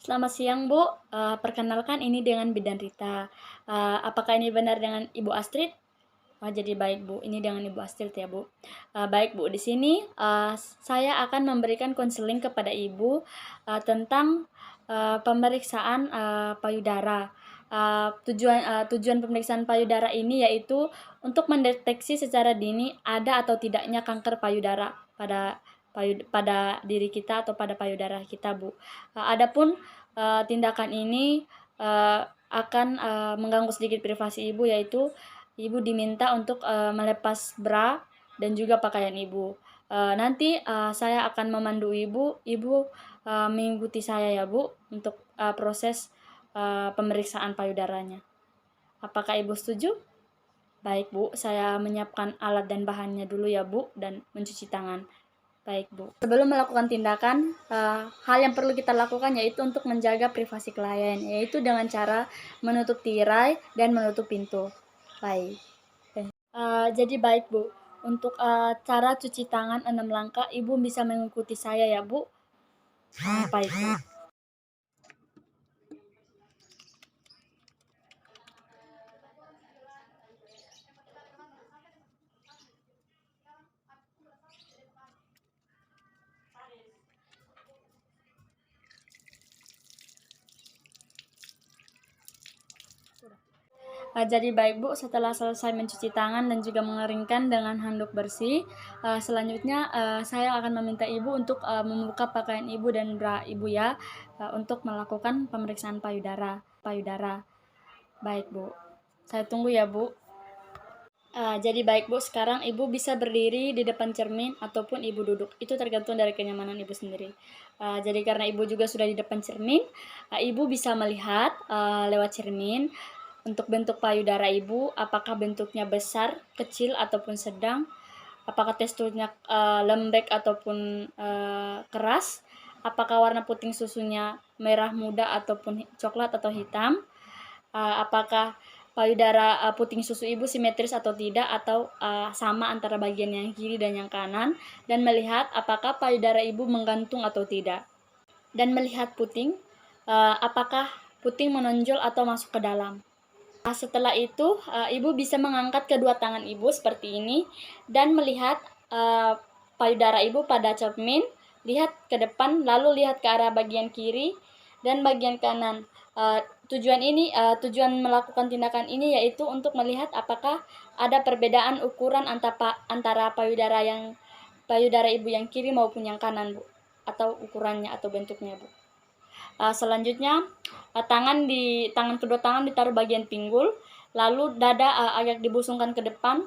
Selamat siang, Bu. Perkenalkan ini dengan Bidan Rita. Apakah ini benar dengan Ibu Astrid? Jadi baik, Bu. Ini dengan Ibu Astrid ya, Bu. Baik, Bu. Di sini saya akan memberikan konseling kepada Ibu tentang pemeriksaan payudara. Tujuan pemeriksaan payudara ini yaitu untuk mendeteksi secara dini ada atau tidaknya kanker payudara pada diri kita atau pada payudara kita, Bu. Adapun tindakan ini akan mengganggu sedikit privasi Ibu, yaitu Ibu diminta untuk melepas bra dan juga pakaian Ibu. Nanti saya akan memandu Ibu mengikuti saya ya, Bu, untuk proses pemeriksaan payudaranya. Apakah Ibu setuju? Baik, Bu, saya menyiapkan alat dan bahannya dulu ya, Bu, dan mencuci tangan. Baik, Bu. Sebelum melakukan tindakan, hal yang perlu kita lakukan yaitu untuk menjaga privasi klien, yaitu dengan cara menutup tirai dan menutup pintu. Baik. Jadi baik, Bu. Untuk cara cuci tangan 6 langkah, Ibu bisa mengikuti saya ya, Bu. Baik, Bu. Jadi baik, Bu, setelah selesai mencuci tangan dan juga mengeringkan dengan handuk bersih, selanjutnya saya akan meminta Ibu untuk membuka pakaian Ibu dan bra Ibu ya, untuk melakukan pemeriksaan payudara. Baik, Bu. Saya tunggu ya, Bu. Jadi baik, Bu, sekarang Ibu bisa berdiri di depan cermin ataupun Ibu duduk. Itu tergantung dari kenyamanan Ibu sendiri. Jadi karena Ibu juga sudah di depan cermin, Ibu bisa melihat lewat cermin untuk bentuk payudara Ibu, apakah bentuknya besar, kecil, ataupun sedang, apakah teksturnya lembek ataupun keras, apakah warna puting susunya merah muda ataupun coklat atau hitam, apakah payudara puting susu Ibu simetris atau tidak, atau sama antara bagian yang kiri dan yang kanan, dan melihat apakah payudara Ibu menggantung atau tidak, dan melihat puting, apakah puting menonjol atau masuk ke dalam. Setelah itu, Ibu bisa mengangkat kedua tangan Ibu seperti ini dan melihat payudara Ibu pada cermin, lihat ke depan, lalu lihat ke arah bagian kiri dan bagian kanan. Tujuan melakukan tindakan ini yaitu untuk melihat apakah ada perbedaan ukuran antara payudara Ibu yang kiri maupun yang kanan, Bu, atau ukurannya atau bentuknya, Bu. Selanjutnya, kedua tangan ditaruh bagian pinggul, lalu dada agak dibusungkan ke depan.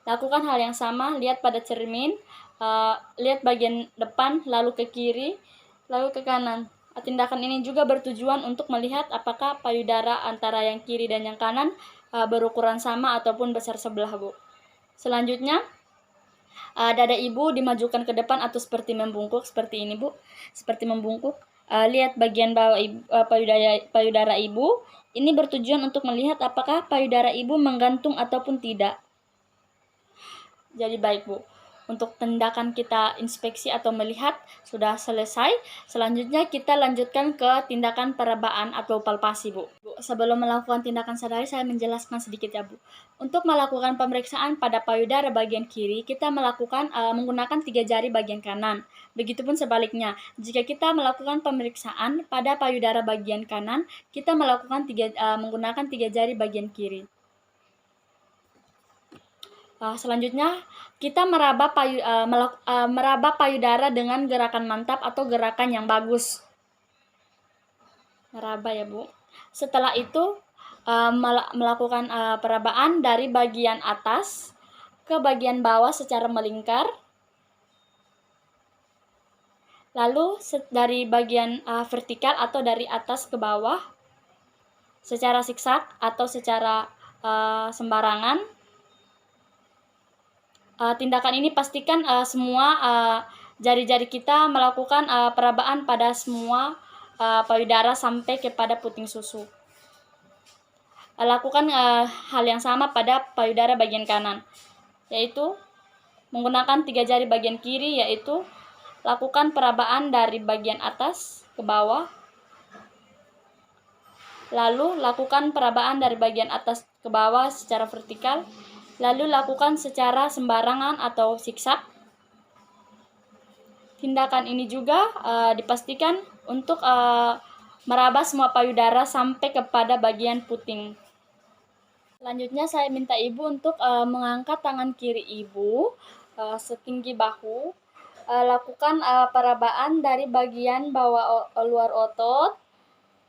Lakukan hal yang sama, lihat pada cermin, lihat bagian depan, lalu ke kiri, lalu ke kanan. Tindakan ini juga bertujuan untuk melihat apakah payudara antara yang kiri dan yang kanan berukuran sama ataupun besar sebelah, Bu. Selanjutnya, dada Ibu dimajukan ke depan atau seperti membungkuk seperti ini, Bu. Seperti membungkuk. Lihat bagian bawah payudara Ibu. Ini bertujuan untuk melihat apakah payudara Ibu menggantung ataupun tidak. Jadi baik, Bu. Untuk tindakan kita inspeksi atau melihat sudah selesai. Selanjutnya kita lanjutkan ke tindakan perabaan atau palpasi, Bu. Sebelum melakukan tindakan sadari, saya menjelaskan sedikit ya, Bu. Untuk melakukan pemeriksaan pada payudara bagian kiri, kita menggunakan 3 jari bagian kanan. Begitupun sebaliknya, jika kita melakukan pemeriksaan pada payudara bagian kanan, kita menggunakan 3 jari bagian kiri. Selanjutnya, kita meraba payudara dengan gerakan mantap atau gerakan yang bagus. Meraba ya, Bu. Setelah itu, melakukan perabaan dari bagian atas ke bagian bawah secara melingkar. Lalu dari bagian vertikal atau dari atas ke bawah secara siksak atau secara sembarangan. Tindakan ini pastikan semua jari-jari kita melakukan perabaan pada semua payudara sampai kepada puting susu. Lakukan hal yang sama pada payudara bagian kanan, yaitu menggunakan 3 jari bagian kiri, yaitu lakukan perabaan dari bagian atas ke bawah. Lalu lakukan perabaan dari bagian atas ke bawah secara vertikal. Lalu lakukan secara sembarangan atau zigzag. Tindakan ini juga dipastikan untuk meraba semua payudara sampai kepada bagian puting. Selanjutnya saya minta ibu untuk mengangkat tangan kiri ibu setinggi bahu. Lakukan perabaan dari bagian bawah luar otot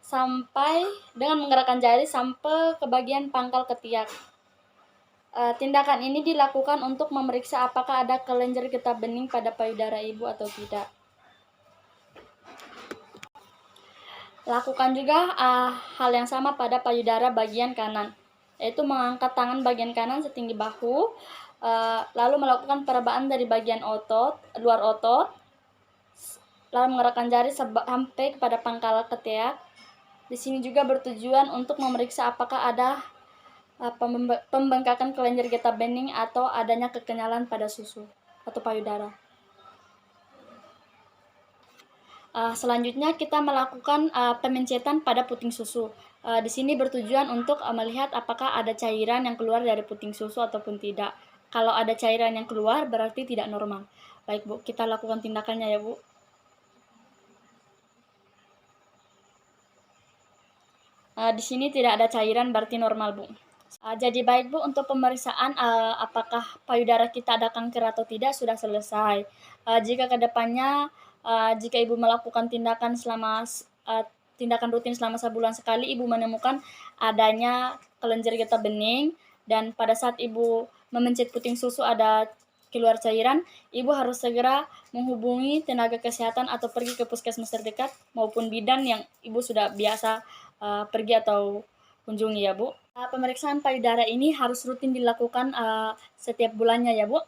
sampai dengan menggerakkan jari sampai ke bagian pangkal ketiak. Tindakan ini dilakukan untuk memeriksa apakah ada kelenjar getah bening pada payudara ibu atau tidak. Lakukan juga hal yang sama pada payudara bagian kanan, yaitu mengangkat tangan bagian kanan setinggi bahu, lalu melakukan perabaan dari bagian luar otot, lalu menggerakkan jari sampai kepada pangkal ketiak. Di sini juga bertujuan untuk memeriksa apakah ada pembengkakan kelenjar getah bening atau adanya kekenyalan pada susu atau payudara. Selanjutnya kita melakukan pemencetan pada puting susu. Di sini bertujuan untuk melihat apakah ada cairan yang keluar dari puting susu ataupun tidak. Kalau ada cairan yang keluar berarti tidak normal. Baik Bu, kita lakukan tindakannya ya Bu. Di sini tidak ada cairan berarti normal Bu. Jadi baik Bu, untuk pemeriksaan apakah payudara kita ada kanker atau tidak sudah selesai. Jika kedepannya jika ibu melakukan tindakan rutin selama sebulan sekali, ibu menemukan adanya kelenjar getah bening dan pada saat ibu memencet puting susu ada keluar cairan, ibu harus segera menghubungi tenaga kesehatan atau pergi ke puskesmas terdekat maupun bidan yang ibu sudah biasa pergi atau kunjungi ya Bu. Pemeriksaan payudara ini harus rutin dilakukan setiap bulannya ya Bu.